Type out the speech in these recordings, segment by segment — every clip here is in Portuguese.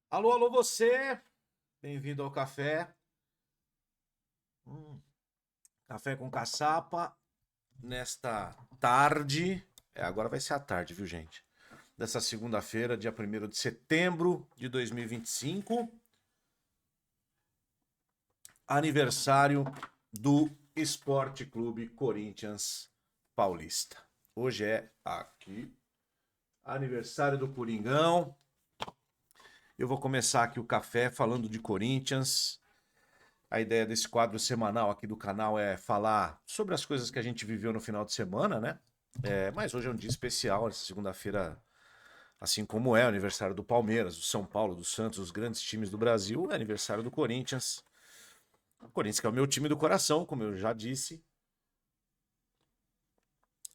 Alô, alô, você! Bem-vindo ao café. Hum, Café com caçapa nesta tarde. Agora vai ser a tarde, viu, gente? Dessa segunda-feira, dia 1º de setembro de 2025, aniversário do Esporte Clube Corinthians Paulista. Hoje é aqui aniversário do Coringão. Eu vou começar aqui o café falando de Corinthians. A ideia desse quadro semanal aqui do canal é falar sobre as coisas que a gente viveu no final de semana, né? Mas hoje é um dia especial, essa segunda-feira, assim como é o aniversário do Palmeiras, do São Paulo, do Santos, os grandes times do Brasil, é aniversário do Corinthians. O Corinthians que é o meu time do coração, como eu já disse.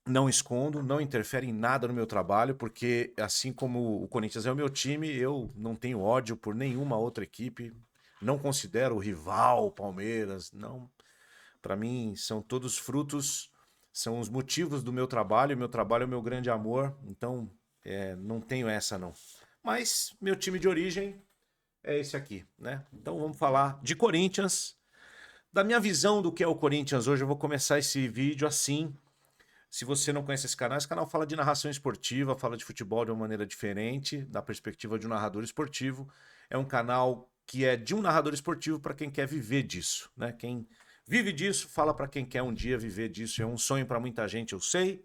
Não escondo, não interfere em nada no meu trabalho, porque assim como o Corinthians é o meu time, eu não tenho ódio por nenhuma outra equipe. Não considero o rival Palmeiras, não. Para mim, são todos frutos, são os motivos do meu trabalho. Meu trabalho é o meu grande amor, então não tenho essa não. Mas meu time de origem é esse aqui, né? Então vamos falar de Corinthians. Da minha visão do que é o Corinthians hoje, eu vou começar esse vídeo assim. Se você não conhece esse canal fala de narração esportiva, fala de futebol de uma maneira diferente, da perspectiva de um narrador esportivo. É um canal que é de um narrador esportivo para quem quer viver disso, né? Quem vive disso, fala para quem quer um dia viver disso. É um sonho para muita gente, eu sei.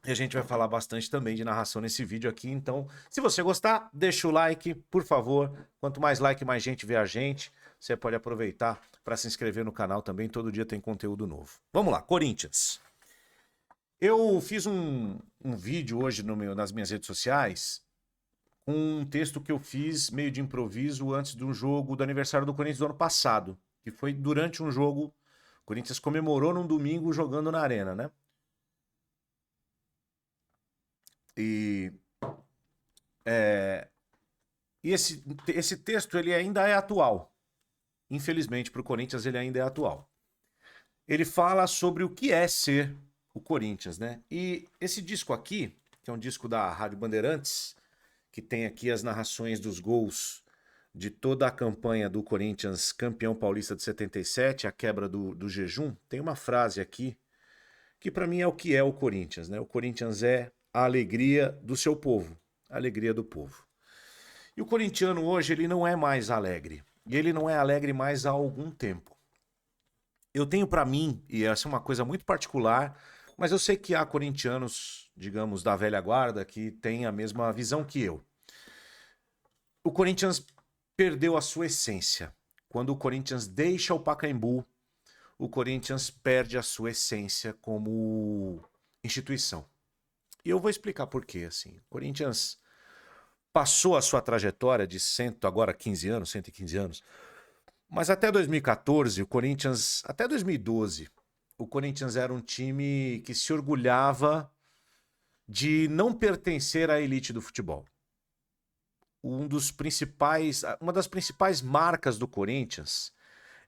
E a gente vai falar bastante também de narração nesse vídeo aqui. Então, se você gostar, deixa o like, por favor. Quanto mais like, mais gente vê a gente. Você pode aproveitar para se inscrever no canal também. Todo dia tem conteúdo novo. Vamos lá, Corinthians. Eu fiz um vídeo hoje nas minhas redes sociais com um texto que eu fiz meio de improviso antes do jogo do aniversário do Corinthians do ano passado, que foi durante um jogo. O Corinthians comemorou num domingo jogando na Arena, né? E, e esse texto ele ainda é atual. Infelizmente, para o Corinthians ele ainda é atual. Ele fala sobre o que é ser o Corinthians, né? E esse disco aqui, que é um disco da Rádio Bandeirantes, que tem aqui as narrações dos gols de toda a campanha do Corinthians campeão paulista de 77, a quebra do jejum, tem uma frase aqui que para mim é o que é o Corinthians, né? O Corinthians é a alegria do seu povo, a alegria do povo. E o corintiano hoje ele não é mais alegre. E ele não é alegre mais há algum tempo. Eu tenho para mim, e essa é uma coisa muito particular, mas eu sei que há corintianos, digamos, da velha guarda que têm a mesma visão que eu. O Corinthians perdeu a sua essência. Quando o Corinthians deixa o Pacaembu, o Corinthians perde a sua essência como instituição. E eu vou explicar por quê, assim. O Corinthians passou a sua trajetória de agora 15 anos, 115 anos, mas até 2014, o Corinthians, até 2012, o Corinthians era um time que se orgulhava de não pertencer à elite do futebol. Uma das principais marcas do Corinthians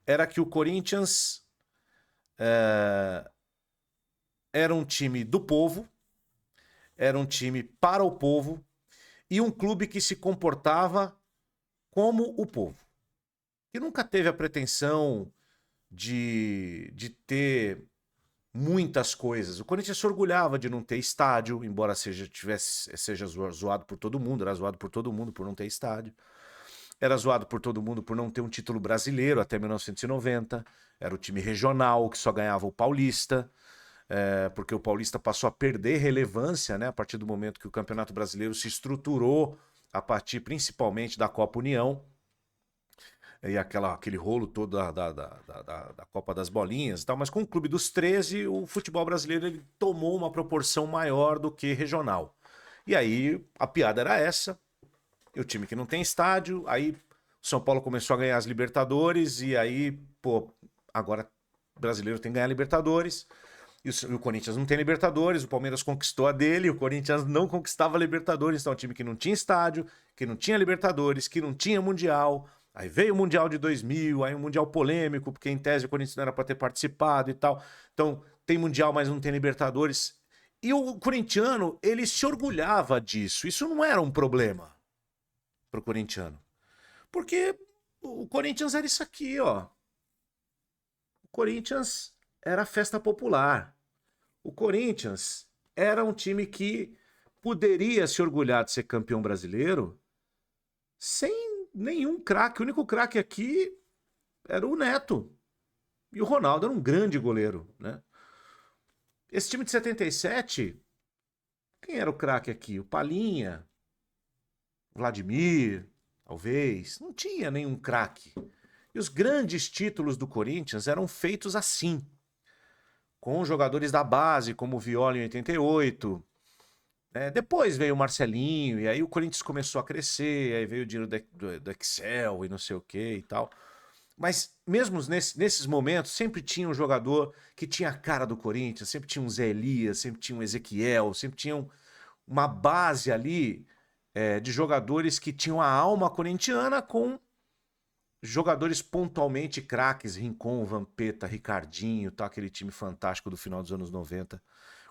era que o Corinthians era um time do povo, era um time para o povo e um clube que se comportava como o povo. Que nunca teve a pretensão de ter muitas coisas. O Corinthians se orgulhava de não ter estádio, embora seja zoado por todo mundo, era zoado por todo mundo por não ter estádio. Era zoado por todo mundo por não ter um título brasileiro até 1990. Era o time regional que só ganhava o Paulista, porque o Paulista passou a perder relevância, né, a partir do momento que o Campeonato Brasileiro se estruturou a partir principalmente da Copa União e aquele rolo todo da Copa das Bolinhas e tal, mas com o Clube dos 13, o futebol brasileiro ele tomou uma proporção maior do que regional. E aí a piada era essa, o time que não tem estádio, aí o São Paulo começou a ganhar as Libertadores, e aí, pô, agora o brasileiro tem que ganhar a Libertadores, e o Corinthians não tem Libertadores, o Palmeiras conquistou a dele, o Corinthians não conquistava a Libertadores, então é um time que não tinha estádio, que não tinha Libertadores, que não tinha Mundial. Aí veio o Mundial de 2000, aí um Mundial polêmico, porque em tese o Corinthians não era para ter participado e tal. Então tem Mundial, mas não tem Libertadores. E o corintiano, ele se orgulhava disso. Isso não era um problema. pro corintiano? Porque o Corinthians era isso aqui, ó. O Corinthians era festa popular. O Corinthians era um time que poderia se orgulhar de ser campeão brasileiro sem nenhum craque. O único craque aqui era o Neto. E o Ronaldo era um grande goleiro, né? Esse time de 77, quem era o craque aqui? O Palinha, Vladimir, talvez. Não tinha nenhum craque. E os grandes títulos do Corinthians eram feitos assim, com jogadores da base, como o Viola em 88. Depois veio o Marcelinho, e aí o Corinthians começou a crescer, aí veio o dinheiro do Excel e não sei o que e tal. Mas mesmo nesses momentos, sempre tinha um jogador que tinha a cara do Corinthians, sempre tinha um Zé Elias, sempre tinha um Ezequiel, sempre tinha uma base ali de jogadores que tinham a alma corintiana com jogadores pontualmente craques, Rincon, Vampeta, Ricardinho, tá? Aquele time fantástico do final dos anos 90,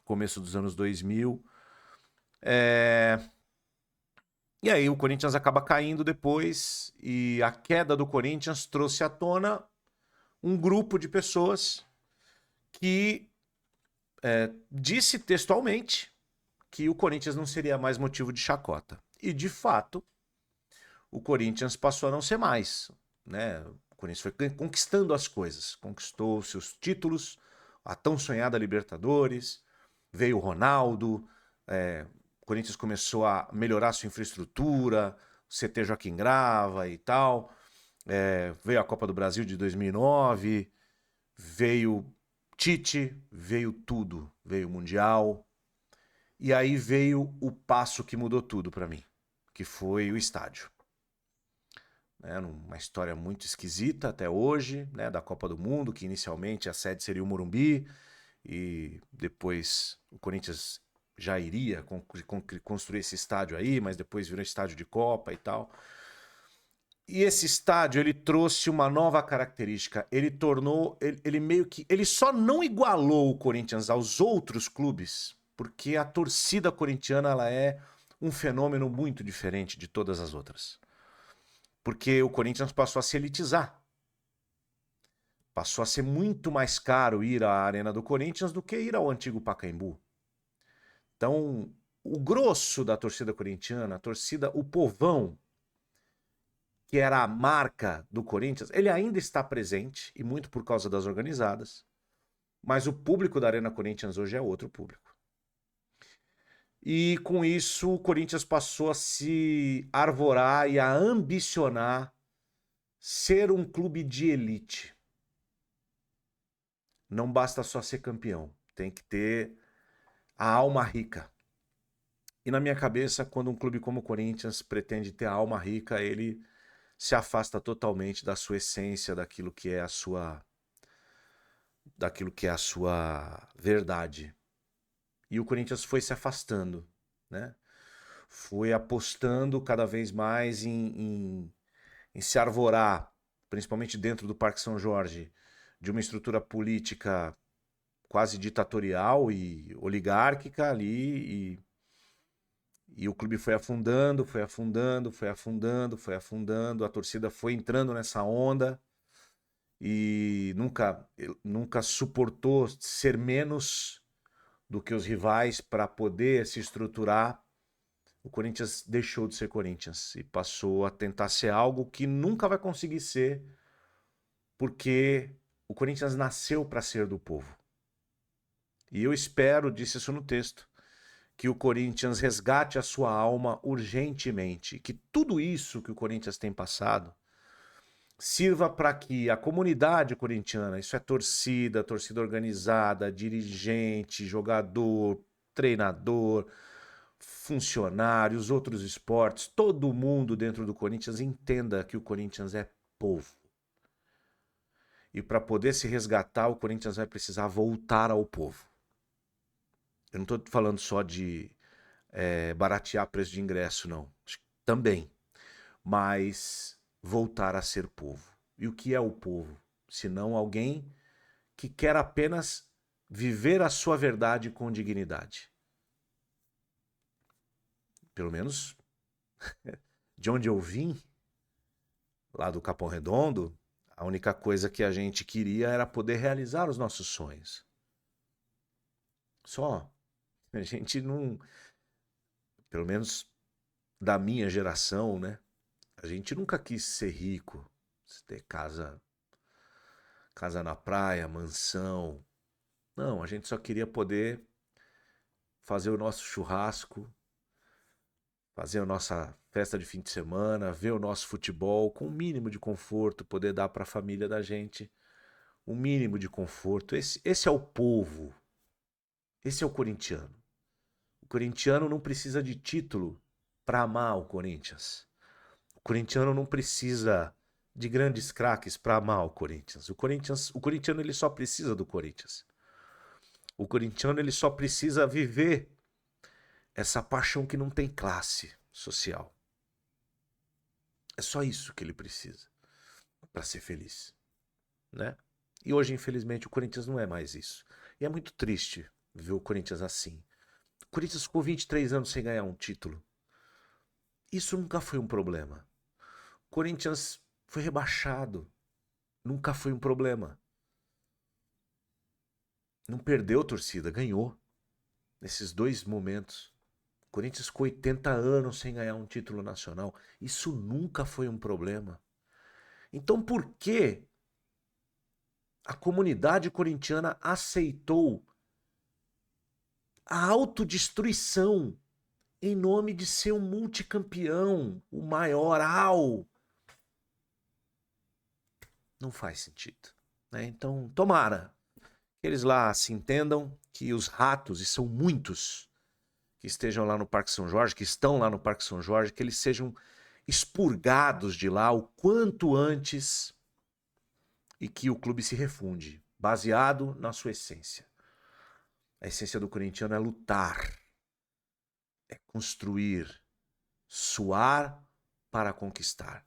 começo dos anos 2000. E aí o Corinthians acaba caindo depois, e a queda do Corinthians trouxe à tona um grupo de pessoas que disse textualmente que o Corinthians não seria mais motivo de chacota. E, de fato, o Corinthians passou a não ser mais, né? O Corinthians foi conquistando as coisas, conquistou seus títulos, a tão sonhada Libertadores, veio o Ronaldo, o Corinthians começou a melhorar sua infraestrutura, o CT Joaquim Grava e tal, veio a Copa do Brasil de 2009, veio Tite, veio tudo, veio o Mundial, e aí veio o passo que mudou tudo para mim, que foi o estádio. Uma história muito esquisita até hoje, né, da Copa do Mundo, que inicialmente a sede seria o Morumbi, e depois o Corinthians já iria construir esse estádio aí, mas depois virou estádio de Copa e tal. E esse estádio, ele trouxe uma nova característica. Ele tornou, ele meio que, ele só não igualou o Corinthians aos outros clubes, porque a torcida corintiana, ela é um fenômeno muito diferente de todas as outras. Porque o Corinthians passou a se elitizar. Passou a ser muito mais caro ir à Arena do Corinthians do que ir ao antigo Pacaembu. Então, o grosso da torcida corintiana, a torcida, o povão, que era a marca do Corinthians, ele ainda está presente, e muito por causa das organizadas, mas o público da Arena Corinthians hoje é outro público. E com isso, o Corinthians passou a se arvorar e a ambicionar ser um clube de elite. Não basta só ser campeão, tem que ter a alma rica. E na minha cabeça, quando um clube como o Corinthians pretende ter a alma rica, ele se afasta totalmente da sua essência, daquilo que é a sua verdade. E o Corinthians foi se afastando, né? Foi apostando cada vez mais em se arvorar, principalmente dentro do Parque São Jorge, de uma estrutura política quase ditatorial e oligárquica ali, e o clube foi afundando, foi afundando, foi afundando, foi afundando, a torcida foi entrando nessa onda e nunca suportou ser menos do que os rivais para poder se estruturar. O Corinthians deixou de ser Corinthians e passou a tentar ser algo que nunca vai conseguir ser, porque o Corinthians nasceu para ser do povo. E eu espero, disse isso no texto, que o Corinthians resgate a sua alma urgentemente, que tudo isso que o Corinthians tem passado sirva para que a comunidade corintiana, isso é torcida, torcida organizada, dirigente, jogador, treinador, funcionários, outros esportes, todo mundo dentro do Corinthians entenda que o Corinthians é povo. E para poder se resgatar, o Corinthians vai precisar voltar ao povo. Eu não estou falando só de baratear preço de ingresso, não. Também. Mas voltar a ser povo. E o que é o povo? Senão alguém que quer apenas viver a sua verdade com dignidade. Pelo menos de onde eu vim, lá do Capão Redondo, a única coisa que a gente queria era poder realizar os nossos sonhos. Só. A gente não, pelo menos da minha geração, né? A gente nunca quis ser rico, ter casa na praia, mansão. Não, a gente só queria poder fazer o nosso churrasco, fazer a nossa festa de fim de semana, ver o nosso futebol com o mínimo de conforto, poder dar para a família da gente um mínimo de conforto. Esse é o povo, esse é o corintiano. O corintiano não precisa de título para amar o Corinthians. O corintiano não precisa de grandes craques para amar o Corinthians. O corintiano ele só precisa do Corinthians. O corintiano ele só precisa viver essa paixão que não tem classe social. É só isso que ele precisa para ser feliz, né? E hoje, infelizmente, o Corinthians não é mais isso. E é muito triste ver o Corinthians assim. O Corinthians ficou 23 anos sem ganhar um título. Isso nunca foi um problema. O Corinthians foi rebaixado. Nunca foi um problema. Não perdeu torcida, ganhou. Nesses 2 momentos. O Corinthians ficou 80 anos sem ganhar um título nacional. Isso nunca foi um problema. Então por que a comunidade corintiana aceitou a autodestruição em nome de ser um multicampeão, o maioral? Não faz sentido, né? Então, tomara que eles lá se entendam que os ratos, e são muitos, que estejam lá no Parque São Jorge, que estão lá no Parque São Jorge, que eles sejam expurgados de lá o quanto antes e que o clube se refunde, baseado na sua essência. A essência do corintiano é lutar, é construir, suar para conquistar.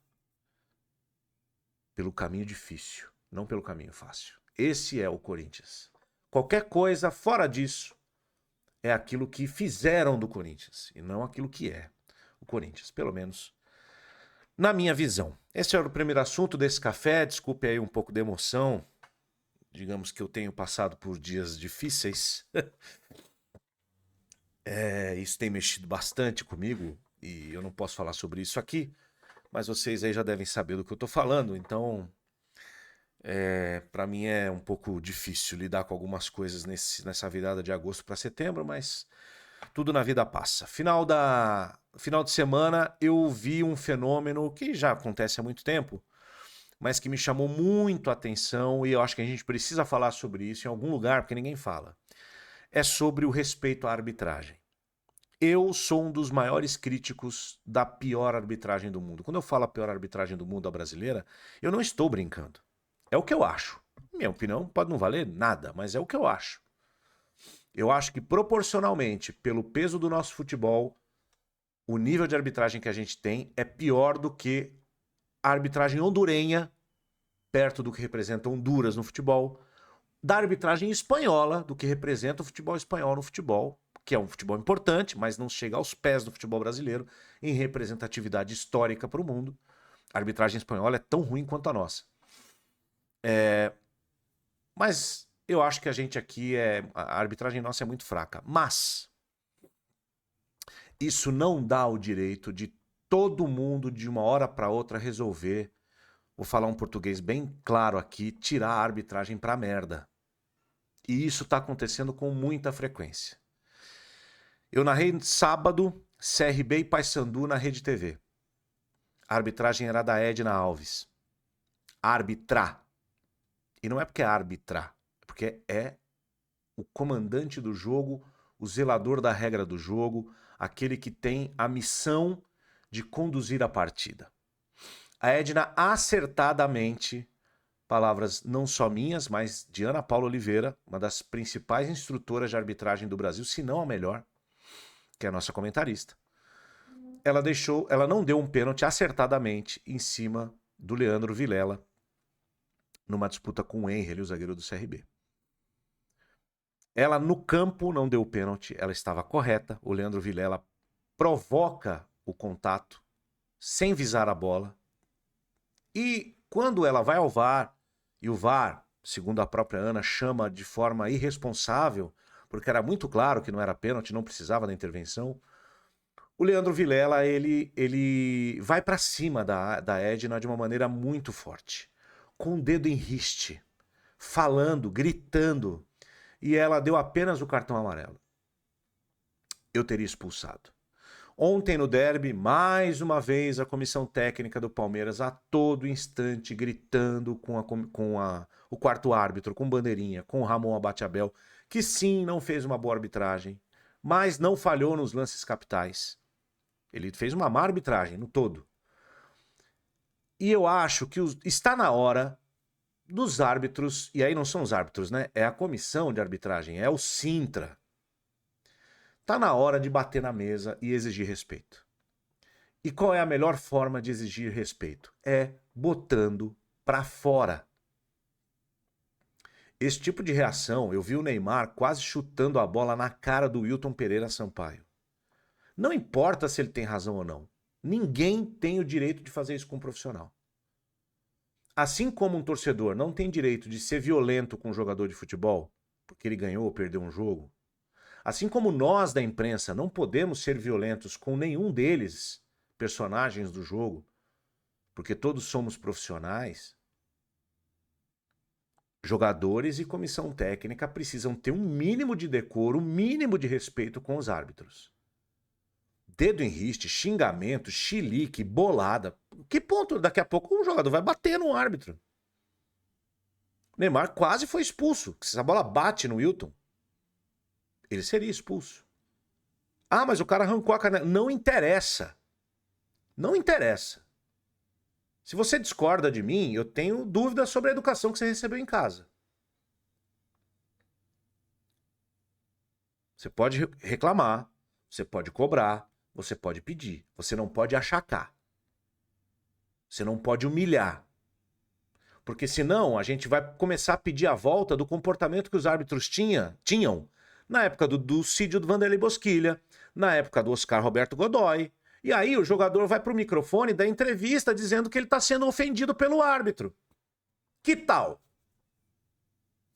Pelo caminho difícil, não pelo caminho fácil. Esse é o Corinthians. Qualquer coisa fora disso é aquilo que fizeram do Corinthians e não aquilo que é o Corinthians, pelo menos na minha visão. Esse era o primeiro assunto desse café. Desculpe aí um pouco de emoção. Digamos que eu tenho passado por dias difíceis. Isso tem mexido bastante comigo e eu não posso falar sobre isso aqui, mas vocês aí já devem saber do que eu tô falando, então para mim é um pouco difícil lidar com algumas coisas nessa virada de agosto para setembro, mas tudo na vida passa. Final de semana eu vi um fenômeno que já acontece há muito tempo, mas que me chamou muito a atenção e eu acho que a gente precisa falar sobre isso em algum lugar, porque ninguém fala. É sobre o respeito à arbitragem. Eu sou um dos maiores críticos da pior arbitragem do mundo. Quando eu falo a pior arbitragem do mundo, a brasileira, eu não estou brincando. É o que eu acho. Minha opinião pode não valer nada, mas é o que eu acho. Eu acho que proporcionalmente, pelo peso do nosso futebol, o nível de arbitragem que a gente tem é pior do que a arbitragem hondurenha, perto do que representa Honduras no futebol, da arbitragem espanhola, do que representa o futebol espanhol no futebol, que é um futebol importante, mas não chega aos pés do futebol brasileiro em representatividade histórica para o mundo. A arbitragem espanhola é tão ruim quanto a nossa. Mas eu acho que a gente aqui a arbitragem nossa é muito fraca. Mas isso não dá o direito de todo mundo de uma hora para outra resolver, vou falar um português bem claro aqui, tirar a arbitragem pra merda. E isso tá acontecendo com muita frequência. Eu narrei sábado CRB e Paysandu na Rede TV. A arbitragem era da Edna Alves. Arbitrar. E não é porque é arbitrar, é porque é o comandante do jogo, o zelador da regra do jogo, aquele que tem a missão de conduzir a partida. A Edna acertadamente, palavras não só minhas, mas de Ana Paula Oliveira, uma das principais instrutoras de arbitragem do Brasil, se não a melhor, que é a nossa comentarista. Ela não deu um pênalti acertadamente em cima do Leandro Vilela numa disputa com o Henry, o zagueiro do CRB. Ela no campo não deu pênalti, ela estava correta. O Leandro Vilela provoca o contato sem visar a bola. E quando ela vai ao VAR, e o VAR, segundo a própria Ana, chama de forma irresponsável, porque era muito claro que não era pênalti, não precisava da intervenção, o Leandro Vilela, ele vai para cima da Edna de uma maneira muito forte, com o dedo em riste, falando, gritando, e ela deu apenas o cartão amarelo. Eu teria expulsado. Ontem no derby, mais uma vez a comissão técnica do Palmeiras a todo instante gritando com o quarto árbitro, com bandeirinha, com o Ramon Abateabel, que sim, não fez uma boa arbitragem, mas não falhou nos lances capitais. Ele fez uma má arbitragem no todo. E eu acho que está na hora dos árbitros, e aí não são os árbitros, né? É a comissão de arbitragem, é o Sintra. Tá na hora de bater na mesa e exigir respeito. E qual é a melhor forma de exigir respeito? É botando pra fora. Esse tipo de reação, eu vi o Neymar quase chutando a bola na cara do Wilton Pereira Sampaio. Não importa se ele tem razão ou não. Ninguém tem o direito de fazer isso com um profissional. Assim como um torcedor não tem direito de ser violento com um jogador de futebol, porque ele ganhou ou perdeu um jogo, assim como nós da imprensa não podemos ser violentos com nenhum deles, personagens do jogo, porque todos somos profissionais, jogadores e comissão técnica precisam ter um mínimo de decoro, um mínimo de respeito com os árbitros. Dedo em riste, xingamento, chilique, bolada. Que ponto daqui a pouco um jogador vai bater no árbitro? O Neymar quase foi expulso. Se essa bola bate no Wilton, ele seria expulso. Ah, mas o cara arrancou a canela. Não interessa. Não interessa. Se você discorda de mim, eu tenho dúvidas sobre a educação que você recebeu em casa. Você pode reclamar, você pode cobrar, você pode pedir. Você não pode achacar. Você não pode humilhar. Porque senão a gente vai começar a pedir a volta do comportamento que os árbitros tinham na época do Cídio do Vanderlei Bosquilha, na época do Oscar Roberto Godoy. E aí o jogador vai pro microfone da entrevista dizendo que ele está sendo ofendido pelo árbitro. Que tal?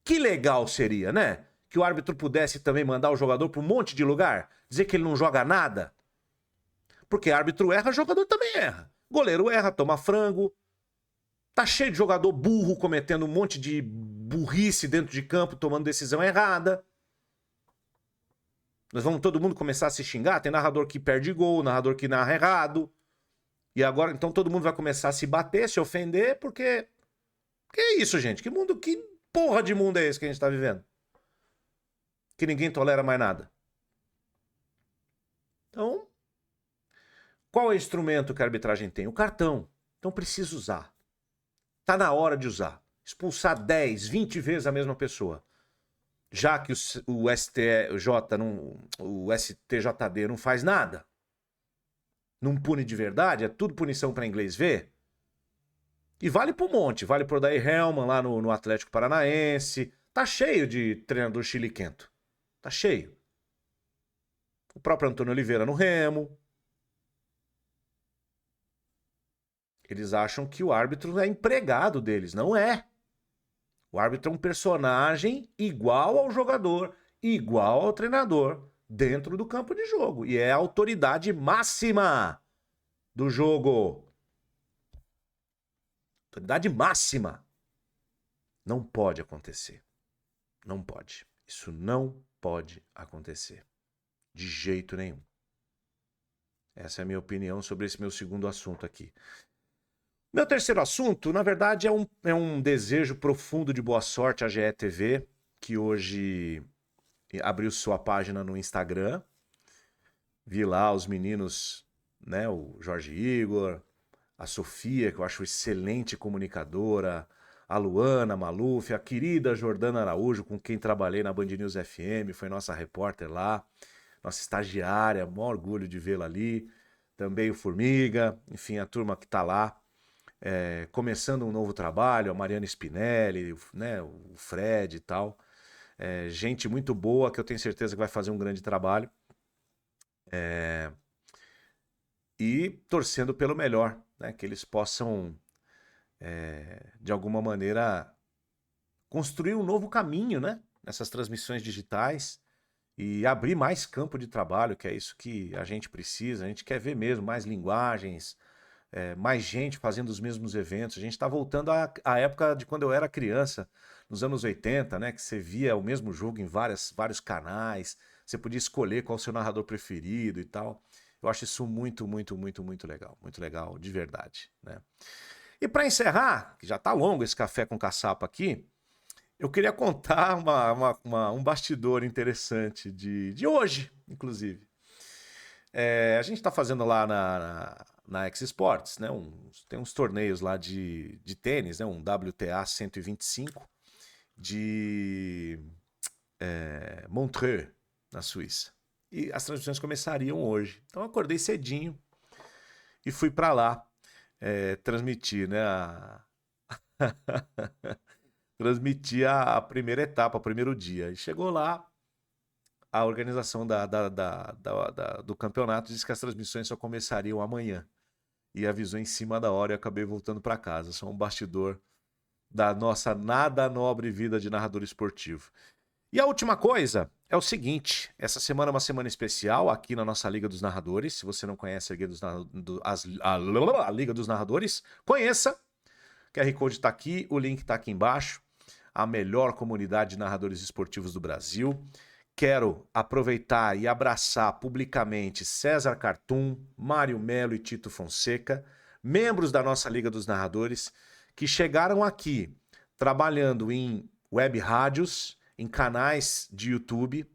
Que legal seria, né? Que o árbitro pudesse também mandar o jogador para um monte de lugar, dizer que ele não joga nada. Porque árbitro erra, jogador também erra. Goleiro erra, toma frango. Tá cheio de jogador burro cometendo um monte de burrice dentro de campo, tomando decisão errada. Nós vamos todo mundo começar a se xingar? Tem narrador que perde gol, narrador que narra errado. E agora, então todo mundo vai começar a se bater, se ofender, porque... Que é isso, gente? Que mundo, que porra de mundo é esse que a gente tá vivendo? Que ninguém tolera mais nada. Então, qual é o instrumento que a arbitragem tem? O cartão. Então precisa usar. Tá na hora de usar. Expulsar 10, 20 vezes a mesma pessoa. Já que o STJD não faz nada. Não pune de verdade, é tudo punição para inglês ver. E vale pro monte, vale pro Odair Hellmann lá no Atlético Paranaense. Tá cheio de treinador chiliquento. Tá cheio. O próprio Antônio Oliveira no Remo. Eles acham que o árbitro é empregado deles. Não é. O árbitro é um personagem igual ao jogador, igual ao treinador, dentro do campo de jogo. E é a autoridade máxima do jogo. Autoridade máxima. Não pode acontecer. Não pode. Isso não pode acontecer. De jeito nenhum. Essa é a minha opinião sobre esse meu segundo assunto aqui. Meu terceiro assunto, na verdade, é um desejo profundo de boa sorte à GE TV, que hoje abriu sua página no Instagram. Vi lá os meninos, né, o Jorge Igor, a Sofia, que eu acho excelente comunicadora, a Luana Maluf, a querida Jordana Araújo, com quem trabalhei na Band News FM, foi nossa repórter lá, nossa estagiária, maior orgulho de vê-la ali. Também o Formiga, enfim, a turma que está lá. Começando um novo trabalho, a Mariana Spinelli, né, o Fred e tal. Gente muito boa que eu tenho certeza que vai fazer um grande trabalho. e torcendo pelo melhor, né? Que eles possam, de alguma maneira, construir um novo caminho, né? Nessas transmissões digitais e abrir mais campo de trabalho, que é isso que a gente precisa. A gente quer ver mesmo mais linguagens, mais gente fazendo os mesmos eventos. A gente está voltando à época de quando eu era criança, nos anos 80, né? Que você via o mesmo jogo em vários canais, você podia escolher qual o seu narrador preferido e tal. Eu acho isso muito, muito, muito, muito legal, de verdade, né? E para encerrar, que já tá longo esse café com caçapa aqui, eu queria contar um bastidor interessante de hoje, inclusive. A gente está fazendo lá na X Sports, né? Tem uns torneios lá de tênis, né? Um WTA 125 de Montreux, na Suíça. E as transmissões começariam hoje. Então eu acordei cedinho e fui para lá transmitir, né? Transmitir a primeira etapa, o primeiro dia. E chegou lá, a organização do campeonato disse que as transmissões só começariam amanhã. E avisou em cima da hora e eu acabei voltando para casa. Só um bastidor da nossa nada nobre vida de narrador esportivo. E a última coisa é o seguinte: essa semana é uma semana especial aqui na nossa Liga dos Narradores. Se você não conhece a Liga dos Narradores, conheça. O QR Code está aqui, o link está aqui embaixo. A melhor comunidade de narradores esportivos do Brasil. Quero aproveitar e abraçar publicamente César Cartum, Mário Melo e Tito Fonseca, membros da nossa Liga dos Narradores, que chegaram aqui trabalhando em web rádios, em canais de YouTube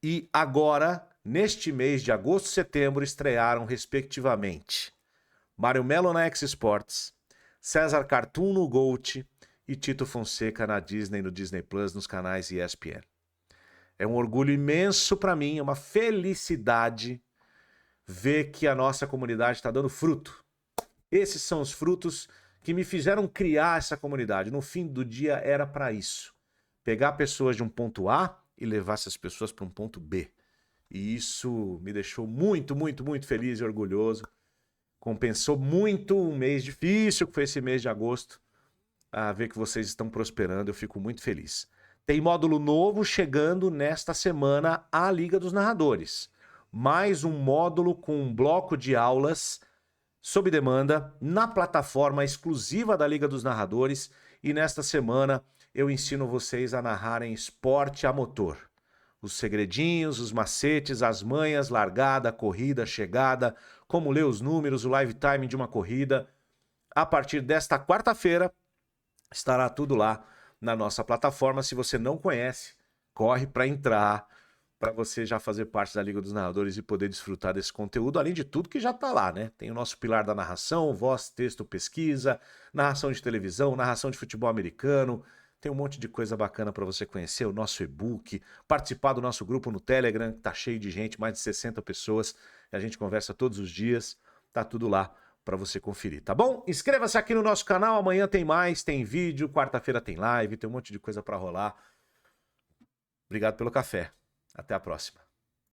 e agora, neste mês de agosto e setembro, estrearam respectivamente Mário Melo na X Sports, César Cartum no Gold e Tito Fonseca na Disney, no Disney Plus, nos canais ESPN. É um orgulho imenso para mim, é uma felicidade ver que a nossa comunidade está dando fruto. Esses são os frutos que me fizeram criar essa comunidade. No fim do dia era para isso. Pegar pessoas de um ponto A e levar essas pessoas para um ponto B. E isso me deixou muito, muito, muito feliz e orgulhoso. Compensou muito um mês difícil, que foi esse mês de agosto. A ver que vocês estão prosperando, eu fico muito feliz. Tem módulo novo chegando nesta semana à Liga dos Narradores. Mais um módulo com um bloco de aulas sob demanda na plataforma exclusiva da Liga dos Narradores. E nesta semana eu ensino vocês a narrarem esporte a motor. Os segredinhos, os macetes, as manhas, largada, corrida, chegada, como ler os números, o live time de uma corrida. A partir desta quarta-feira estará tudo lá na nossa plataforma. Se você não conhece, corre para entrar, para você já fazer parte da Liga dos Narradores e poder desfrutar desse conteúdo, além de tudo que já está lá, né? Tem o nosso pilar da narração, voz, texto, pesquisa, narração de televisão, narração de futebol americano. Tem um monte de coisa bacana para você conhecer, o nosso e-book, participar do nosso grupo no Telegram, que tá cheio de gente, mais de 60 pessoas, e a gente conversa todos os dias, tá tudo lá para você conferir, tá bom? Inscreva-se aqui no nosso canal, amanhã tem mais, tem vídeo, quarta-feira tem live, tem um monte de coisa para rolar. Obrigado pelo café. Até a próxima.